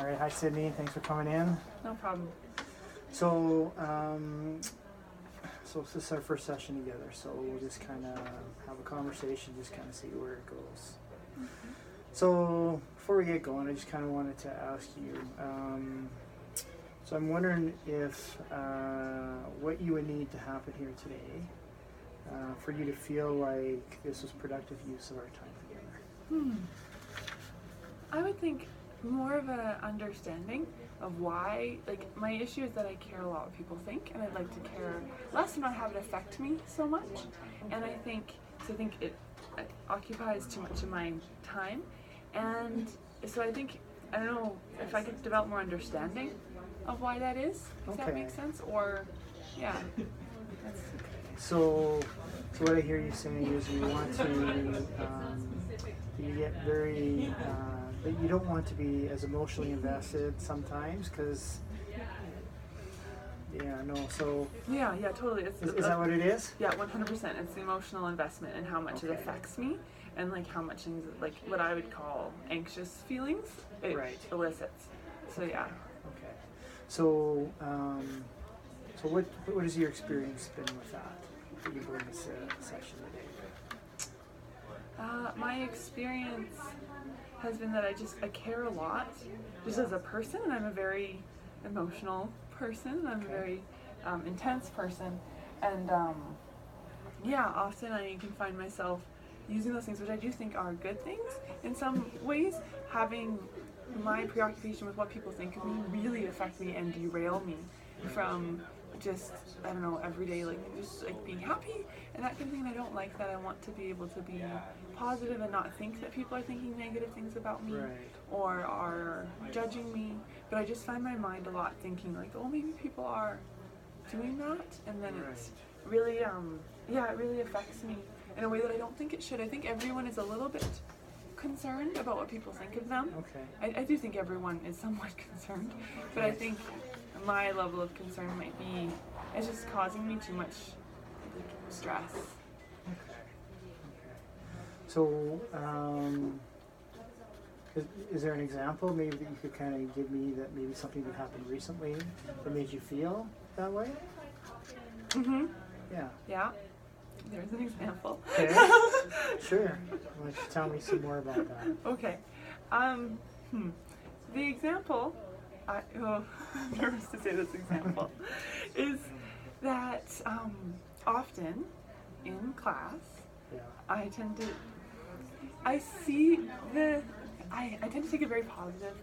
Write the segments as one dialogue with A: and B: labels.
A: All right, hi Sydney, thanks for coming in.
B: No problem.
A: So, so this is our first session together, so we'll just kind of have a conversation, just kind of see where it goes.
B: Mm-hmm.
A: So, before we get going, I just kind of wanted to ask you, so I'm wondering if what you would need to happen here today for you to feel like this was productive use of our time together.
B: I would think more of an understanding of why, like, my issue is that I care a lot what people think, and I'd like to care less and not have it affect me so much. And I think it occupies too much of my time, and so I think, I don't know if I could develop more understanding of why that is, if that makes sense, or, yeah. That's...
A: So what I hear you saying is you want to, you get very, that you don't want to be as emotionally invested sometimes, because, so...
B: Yeah, totally.
A: Is that what it is?
B: Yeah, 100%. It's the emotional investment and how much it affects me, and like how much, like what I would call anxious feelings it elicits. So yeah.
A: Okay. So, so what has your experience been with that you bring this session today?
B: My experience has been that I care a lot just as a person, and I'm a very emotional person. I'm a very intense person, and often I can find myself using those things, which I do think are good things in some ways, having my preoccupation with what people think of me really affect me and derail me from just, I don't know, everyday, just being happy and that kind of thing. And I don't like that. I want to be able to be positive and not think that people are thinking negative things about me or are judging me. But I just find my mind a lot thinking like, oh, maybe people are doing that, and then it's really, it really affects me in a way that I don't think it should. I think everyone is a little bit concerned about what people think of them. Okay. I do think everyone is somewhat concerned, but I think my level of concern might be, it's just causing me too much stress.
A: Okay. So, is there an example maybe that you could kind of give me that maybe something that happened recently that made you feel that way?
B: Mm-hmm.
A: Yeah.
B: Yeah. There's an example.
A: Okay. Sure. Why don't you tell me some more about that?
B: Okay. The example, I'm nervous to say this example, is that often in class, I tend to take a very positive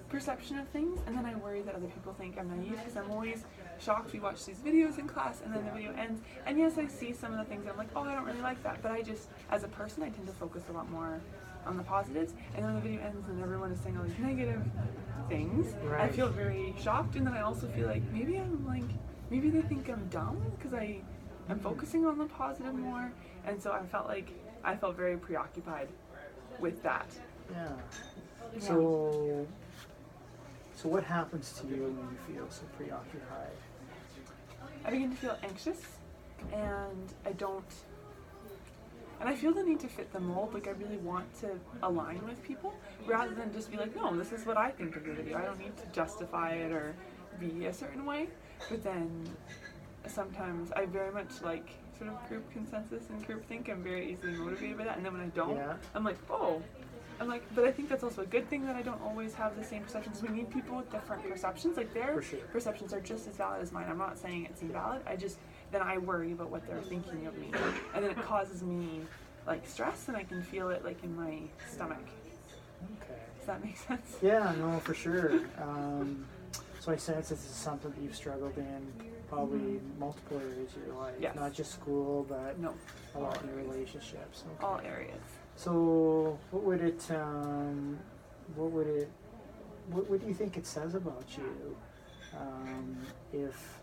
B: perception of things, and then I worry that other people think I'm naive, because I'm always shocked. We watch these videos in class, and then the video ends, and yes, I see some of the things, I'm like, oh, I don't really like that, but I just, as a person, I tend to focus a lot more on the positives, and then the video ends and everyone is saying all these negative things. I feel very shocked, and then I also feel like maybe they think I'm dumb because I'm focusing on the positive more, and so I felt very preoccupied with that.
A: Yeah. So what happens to you when you feel so preoccupied?
B: I begin to feel anxious, and I feel the need to fit the mold. Like, I really want to align with people rather than just be like, no, this is what I think of the video. I don't need to justify it or be a certain way. But then sometimes I very much like sort of group consensus and group think. I'm very easily motivated by that. And then when I don't, I'm like, oh. But I think that's also a good thing that I don't always have the same perceptions. We need people with different perceptions. Like, their perceptions are just as valid as mine. I'm not saying it's invalid. Then I worry about what they're thinking of me. And then it causes me, stress, and I can feel it, in my stomach.
A: Okay.
B: Does that make sense?
A: Yeah, no, for sure. So I sense this is something that you've struggled in probably multiple areas of your life.
B: Yes.
A: Not just school, but a lot in your relationships. Okay.
B: All areas.
A: So what do you think it says about you if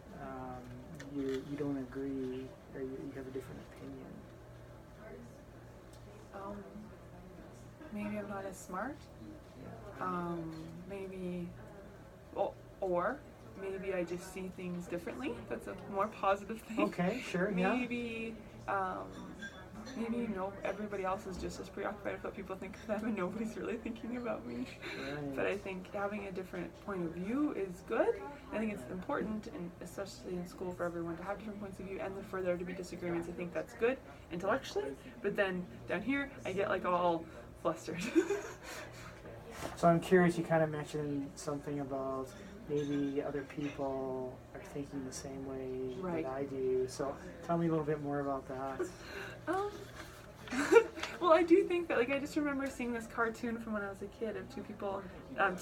A: you don't agree or you have a different opinion?
B: Maybe I'm not as smart. Maybe, or maybe I just see things differently. That's a more positive thing.
A: Okay, sure.
B: Maybe maybe everybody else is just as preoccupied with what people think of them and nobody's really thinking about me.
A: Right.
B: But I think having a different point of view is good. I think it's important, and especially in school, for everyone to have different points of view, and for there to be disagreements. I think that's good intellectually, but then down here I get like all flustered.
A: So I'm curious, you kind of mentioned something about maybe other people are thinking the same way
B: Right.
A: that I do. So tell me a little bit more about that.
B: Um, well, I do think that, like, I just remember seeing this cartoon from when I was a kid of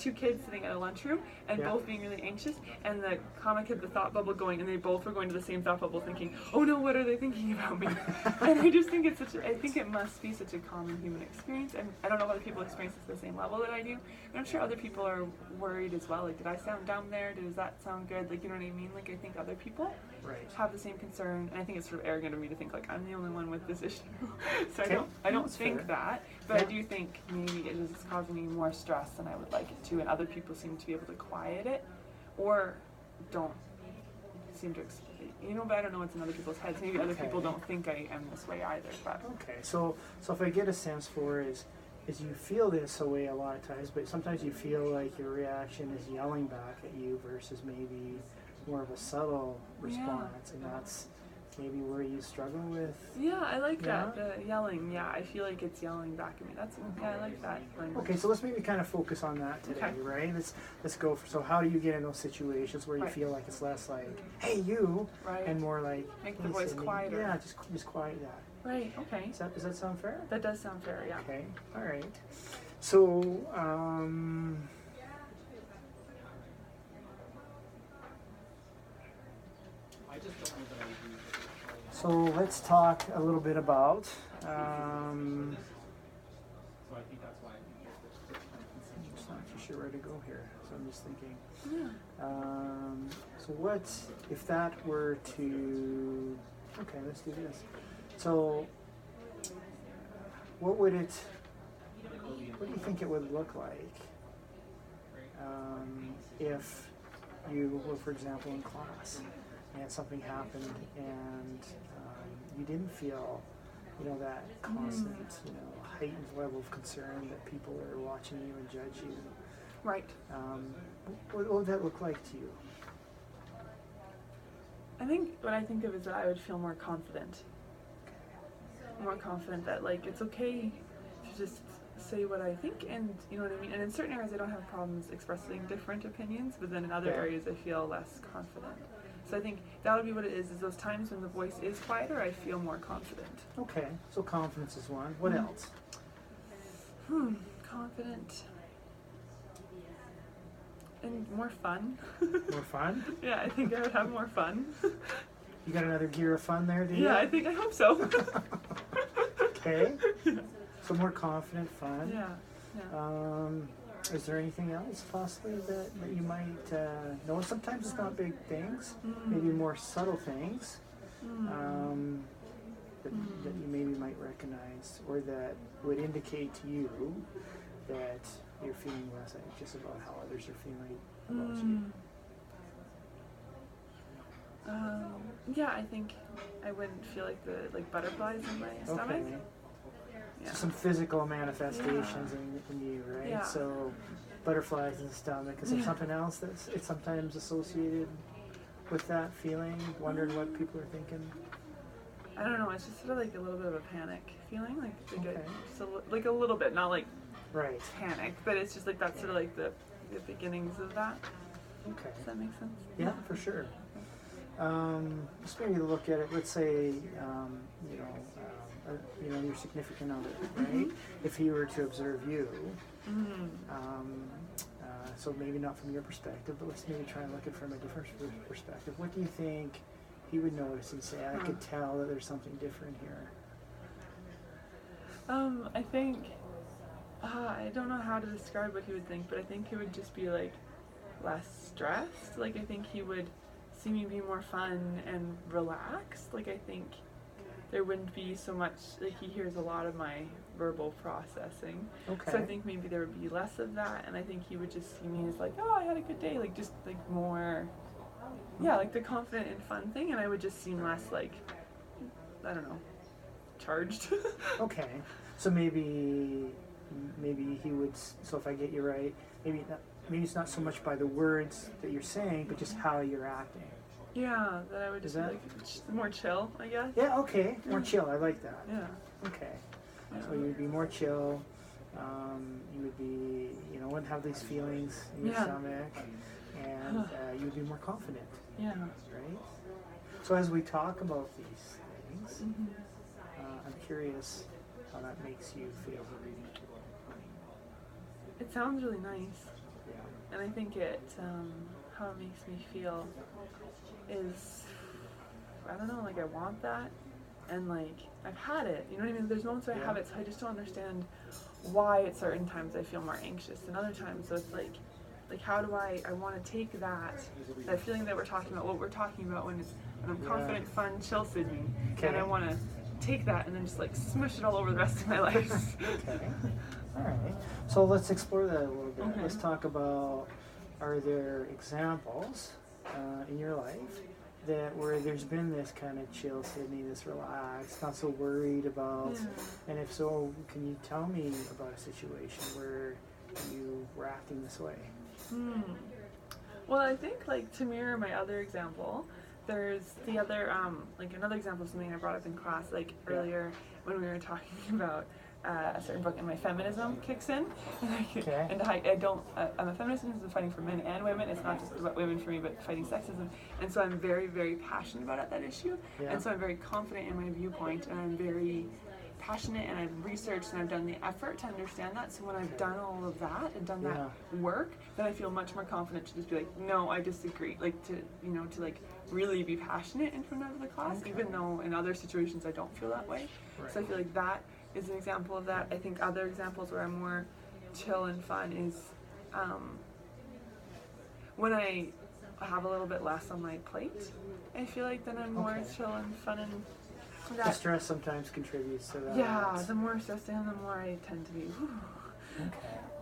B: two kids sitting at a lunchroom and
A: Yeah.
B: both being really anxious, and the comic had the thought bubble going, and they both were going to the same thought bubble thinking, oh no, what are they thinking about me? And I just think I think it must be such a common human experience, and I don't know if other people experience it at the same level that I do, and I'm sure other people are worried as well, like, did I sound dumb there? Does that sound good? Like, you know what I mean? Like, I think other people
A: Right.
B: have the same concern, and I think it's sort of arrogant of me to think like I'm the only one with this issue. So
A: Okay.
B: I don't
A: That's
B: think
A: fair.
B: that, but I
A: Yeah.
B: do think maybe it is causing me more stress than I would like it to, and other people seem to be able to quiet it, or don't seem to, but I don't know what's in other people's heads. Maybe other people
A: Okay.
B: don't think I am this way either, but
A: Okay. So if I get a sense for is you feel this way a lot of times, but sometimes you feel like your reaction is yelling back at you versus maybe more of a subtle response, and that's maybe where you struggle with.
B: yeah, I like
A: Yeah?
B: that, the yelling, yeah, I feel like it's yelling back at me. I like that language.
A: Okay, so let's maybe kind of focus on that today,
B: Okay.
A: right? Let's go for, so how do you get in those situations where you
B: Right.
A: feel like it's less like, hey you,
B: Right.
A: and more like,
B: Make the
A: "Hey,
B: voice
A: Sydney."
B: quieter.
A: Yeah, just quiet that.
B: Right, okay.
A: Does that sound fair?
B: That does sound fair, yeah.
A: Okay, all right. So, so let's talk a little bit about, I'm just not too sure where to go here, so I'm just thinking.
B: Yeah.
A: So what if that were to, okay, let's do this. So what do you think it would look like if you were, for example, in class and something happened and you didn't feel, that constant, heightened level of concern that people are watching you and judge you.
B: Right.
A: What would that look like to you?
B: I think what I think of is that I would feel more confident. More confident that, like, it's okay to just say what I think, and you know what I mean? And in certain areas I don't have problems expressing different opinions, but then in other
A: Yeah.
B: areas I feel less confident. So I think that would be what it is those times when the voice is quieter, I feel more confident.
A: Okay, so confidence is one. What else?
B: Confident. And more fun.
A: More fun?
B: Yeah, I think I would have more fun.
A: You got another gear of fun there, do you?
B: Yeah, I hope so.
A: Okay. So more confident, fun.
B: Yeah.
A: Is there anything else possibly that you might know? Sometimes it's not big things, maybe more subtle things that you maybe might recognize, or that would indicate to you that you're feeling less anxious about how others are feeling about you.
B: Yeah, I think I wouldn't feel like the butterflies in my stomach.
A: Okay.
B: Yeah.
A: So some physical manifestations in you, right?
B: Yeah.
A: So butterflies in the stomach. Is there something else it's sometimes associated with that feeling? Wondering what people are thinking?
B: I don't know. It's just sort of like a little bit of a panic feeling,
A: Okay.
B: like a little bit, not like
A: Right.
B: panic, but it's just like that's sort of like the beginnings of that.
A: Okay.
B: Does that make sense?
A: Yeah, for sure. Just maybe look at it. Let's say, your significant other, right? If he were to observe you, so maybe not from your perspective, but let's maybe try and look at it from a different perspective. What do you think he would notice and say, I could tell that there's something different here?
B: I think I don't know how to describe what he would think, but I think he would just be like less stressed. Like I think he would see me be more fun and relaxed. Like I think there wouldn't be so much, like he hears a lot of my verbal processing.
A: Okay.
B: So I think maybe there would be less of that, and I think he would just see me as like, oh, I had a good day, like just like more, like the confident and fun thing, and I would just seem less like, I don't know, charged.
A: Okay. So maybe he would. So if I get you right, maybe it's not so much by the words that you're saying, but just how you're acting.
B: Yeah, that I would just be like more chill, I guess.
A: Yeah. Okay. More chill. I like that.
B: Yeah.
A: Okay.
B: Yeah.
A: So you would be more chill. You would be, wouldn't have these feelings in your stomach, and you would be more confident.
B: Yeah.
A: Right. So as we talk about these things, I'm curious how that makes you feel.
B: It sounds really nice.
A: Yeah.
B: And I think how it makes me feel is, I don't know, like I want that, and like I've had it, you know what I mean? There's moments where I have it, so I just don't understand why at certain times I feel more anxious than other times. So it's like how do I want to take that feeling that we're talking about, what we're talking about when I'm confident, fun, chill Sydney, and I want to take that and then just like smush it all over the rest of my life.
A: Okay. All right. So let's explore that a little bit.
B: Okay.
A: Let's talk about, are there examples in your life where there's been this kind of chill Sydney, this relaxed, not so worried about, and if so, can you tell me about a situation where you were acting this way?
B: Well, I think like to mirror my other example, there's the other like another example of something I brought up in class like earlier when we were talking about a certain book, and my feminism kicks in, and I'm a feminist and fighting for men and women. It's not just about women for me, but fighting sexism, and so I'm very, very passionate about that issue, and so I'm very confident in my viewpoint, and I'm very passionate, and I've researched and I've done the effort to understand that. So when I've done all of that and done that work, then I feel much more confident to just be like, no, I disagree. Like to like really be passionate in front of the class, even though in other situations I don't feel that way. Right. So I feel like that is an example of that. I think other examples where I'm more chill and fun is when I have a little bit less on my plate. I feel like then I'm more chill and fun, and
A: the stress sometimes contributes to that.
B: Yeah, the more stressed I am, the more I tend to be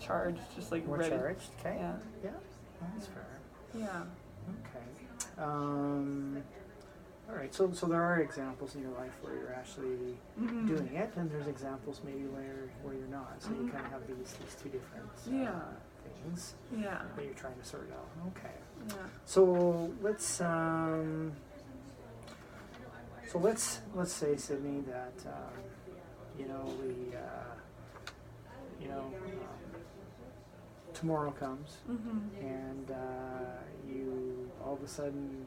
B: charged, just like
A: more
B: ready.
A: Charged. Okay.
B: Yeah.
A: That's fair.
B: Yeah.
A: Okay. All right. So there are examples in your life where you're actually doing it, and there's examples maybe where you're not. So you kind of have these two different things that you're trying to sort out. Okay.
B: Yeah.
A: So let's let's say, Sydney, that tomorrow comes, and you all of a sudden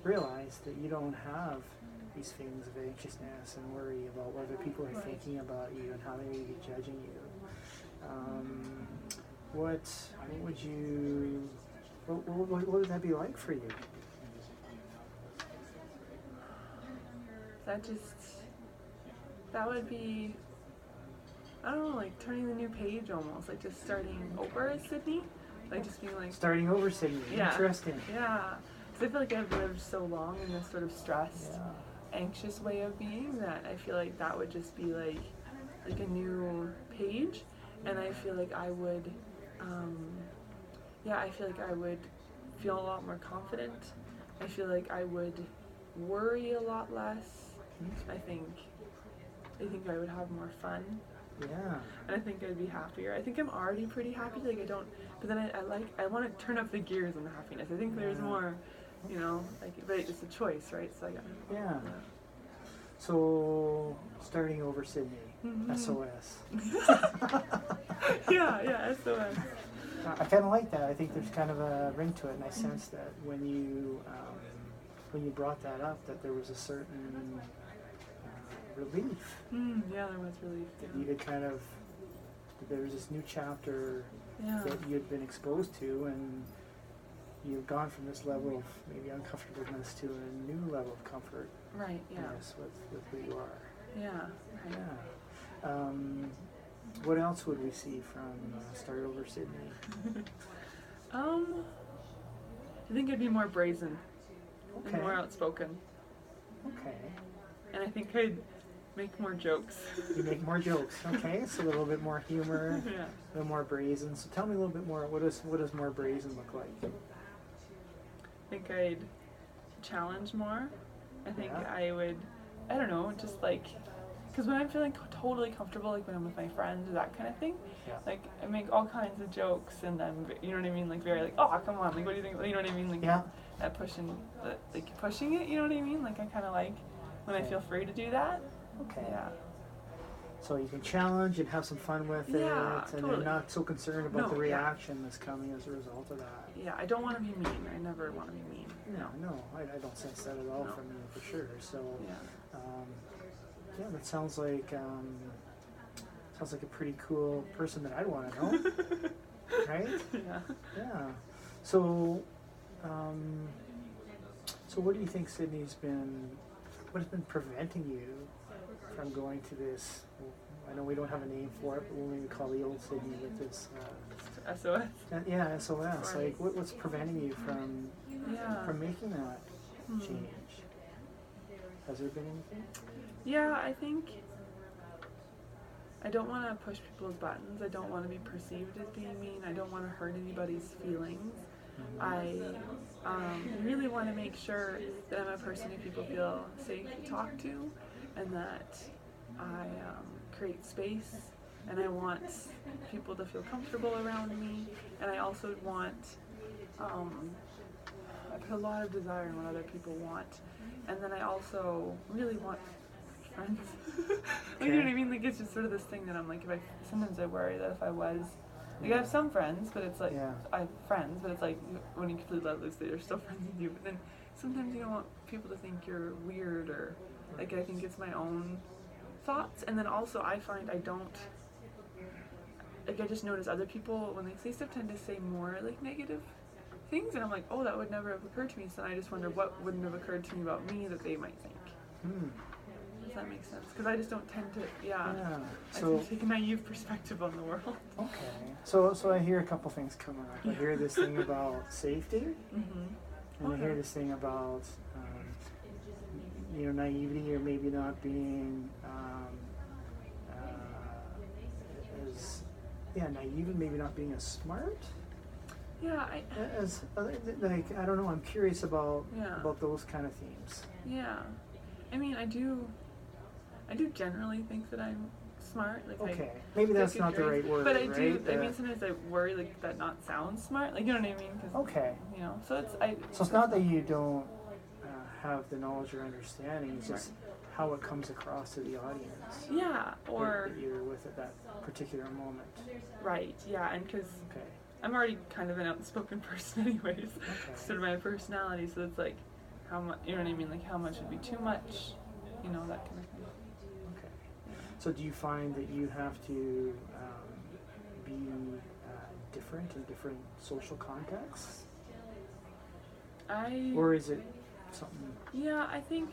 A: realize that you don't have these feelings of anxiousness and worry about what other people are thinking about you and how they may be judging you. What would that be like for you?
B: That would be, I don't know, like turning the new page almost, like just starting over as Sydney, like just being like
A: starting over Sydney. Interesting.
B: Yeah, because I feel like I've lived so long in this sort of stressed, anxious way of being that I feel like that would just be like a new page, and I feel like I would, I feel like I would feel a lot more confident. I feel like I would worry a lot less. I think I would have more fun.
A: Yeah.
B: And I think I'd be happier. I think I'm already pretty happy. Like I don't, but then I want to turn up the gears on the happiness. I think there's more, but it's a choice, right? So I got.
A: Yeah. So starting over Sydney, SOS.
B: yeah, SOS.
A: I kind of like that. I think there's kind of a ring to it, and I sense that when you brought that up, that there was a certain relief.
B: Yeah, there was relief.
A: That you had there was this new chapter that you had been exposed to, and you've gone from this level of maybe uncomfortableness to a new level of comfort.
B: Right. Yeah.
A: Yes, with who you are.
B: Yeah. Right.
A: Yeah. What else would we see from Start Over Sydney?
B: I think I'd be more brazen and more outspoken.
A: Okay.
B: And I think I'd make more jokes.
A: You make more jokes. Okay, so a little bit more humor,
B: Yeah.
A: a little more brazen. So tell me a little bit more. What does more brazen look like?
B: I think I'd challenge more. I think I would, I don't know, just like because when I'm feeling totally comfortable, like when I'm with my friends or that kind of thing,
A: Yeah.
B: like I make all kinds of jokes and then, you know what I mean, like very like, oh come on, like what do you think, you know what I mean, like
A: Yeah.
B: that pushing it, you know what I mean, like I kind of like when I
A: Okay.
B: feel free to do that.
A: Okay.
B: Yeah.
A: So you can challenge and have some fun with
B: Yeah,
A: it, and
B: totally.
A: you're not so concerned about
B: No,
A: the
B: yeah.
A: reaction that's coming as a result of that.
B: Yeah, I don't want to be mean. I never want to be mean.
A: No, I don't sense that at all
B: No.
A: from you for sure. So,
B: Yeah.
A: yeah, that sounds like a pretty cool person that I'd want to know, right?
B: Yeah.
A: Yeah. So, so what do you think, Sydney's been? What has been preventing you from going to this? I know we don't have a name for it, but we'll maybe call the old Sydney with this.
B: SOS.
A: Yeah, SOS.
B: Right.
A: Like, what's preventing you from making that change? Has there been anything?
B: Yeah, I think I don't want to push people's buttons. I don't want to be perceived as being mean. I don't want to hurt anybody's feelings. I really want to make sure that I'm a person who people feel safe to talk to, and that I create space, and I want people to feel comfortable around me, and I also want, I put a lot of desire in what other people want, and then I also really want friends. Like, you know what I mean? Like, it's just sort of this thing that I'm like, sometimes I worry that if I was, like, I have some friends, but it's like, I have friends, but it's like, when you completely let loose, they're still friends with you, but then sometimes you don't want people to think you're weird, or, like, I think it's my own thoughts, and then also I find I don't, like, I just notice other people, when they say stuff, tend to say more, like, negative things, and I'm like, oh, that would never have occurred to me, so I just wonder what wouldn't have occurred to me about me that they might think. Does that make sense? Because I just don't tend to, I
A: So,
B: tend to take a naive perspective on the world.
A: okay. So I hear a couple things coming up. I hear this thing about safety, and I hear this thing about, naivety, or maybe not being naive, and maybe not being as smart.
B: Yeah,
A: I don't know. I'm curious about those kind of themes.
B: Yeah, I mean, I do generally think that I'm smart. Like,
A: okay, maybe that's not the right word,
B: but I
A: right?
B: do. I mean, sometimes I worry like that not sounds smart. Like, you know what I mean?
A: Okay.
B: You know, so it's
A: So it's not that you don't have the knowledge or understanding. It's just how it comes across to the audience.
B: Yeah, or
A: that you're with at that particular moment.
B: Right. Yeah, and because I'm already kind of an outspoken person, anyways. Sort of my personality. So it's like, how much? You know what I mean? Like, how much would be too much? You know, that kind of thing.
A: Okay. So do you find that you have to be different in different social contexts? Or is it something?
B: Yeah, I think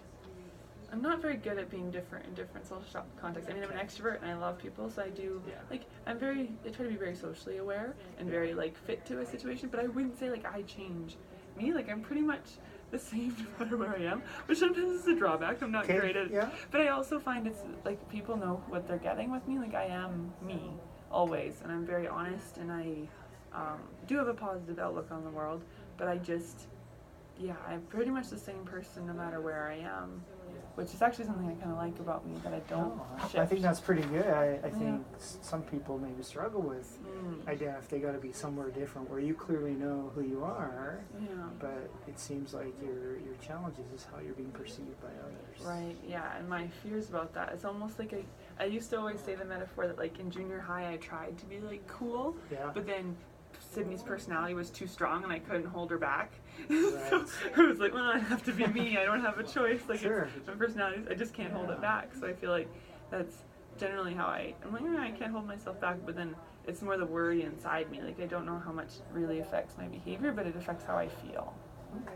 B: I'm not very good at being different in different social contexts. I mean, I'm an extrovert and I love people, so I do, like, I try to be very socially aware and very, like, fit to a situation, but I wouldn't say, like, I change me. Like, I'm pretty much the same no matter where I am, which sometimes is a drawback. I'm not great at it. But I also find it's, like, people know what they're getting with me. Like, I am me, always, and I'm very honest, and I do have a positive outlook on the world, but I just, I'm pretty much the same person no matter where I am, which is actually something I kind of like about me, that I don't shift.
A: I think that's pretty good. I think some people maybe struggle with idea if they got to be somewhere different, where you clearly know who you are, but it seems like your challenges is how you're being perceived by others.
B: Right, yeah, and my fears about that, it's almost like I used to always say the metaphor that, like, in junior high I tried to be, like, cool, but then Sydney's personality was too strong and I couldn't hold her back. So it was like, well, I have to be me. I don't have a choice. Like, it's my personality, I just can't hold it back. So I feel like that's generally how I'm like, I can't hold myself back, but then it's more the worry inside me. Like, I don't know how much really affects my behavior, but it affects how I feel.
A: Okay.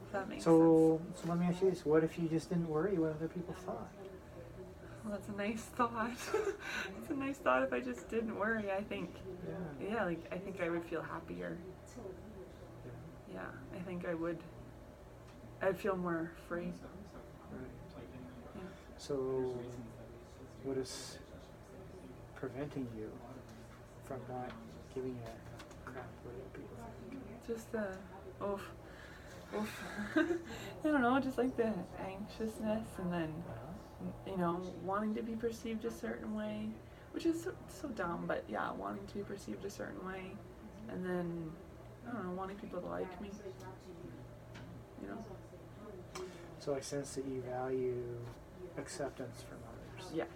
B: If that makes sense.
A: So let me ask you this. What if you just didn't worry what other people thought?
B: Well, that's a nice thought. It's a nice thought if I just didn't worry, I think. I think I would feel happier. Yeah, I think I'd feel more free.
A: Right.
B: Yeah.
A: So what is preventing you from not giving a crap what other people think?
B: Just the, I don't know, just like the anxiousness, and then you know, wanting to be perceived a certain way, which is so dumb, but yeah, wanting to be perceived a certain way, and then, I don't know, wanting people to like me, you know.
A: So I sense that you value acceptance from others.
B: Yes,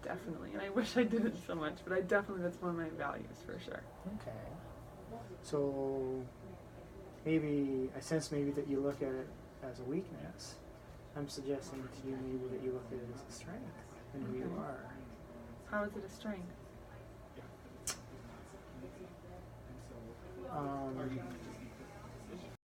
B: definitely, and I wish I didn't so much, but that's one of my values for sure.
A: Okay. So maybe, I sense maybe that you look at it as a weakness. I'm suggesting to you maybe that you look at it as a strength in who you are.
B: How is it a strength?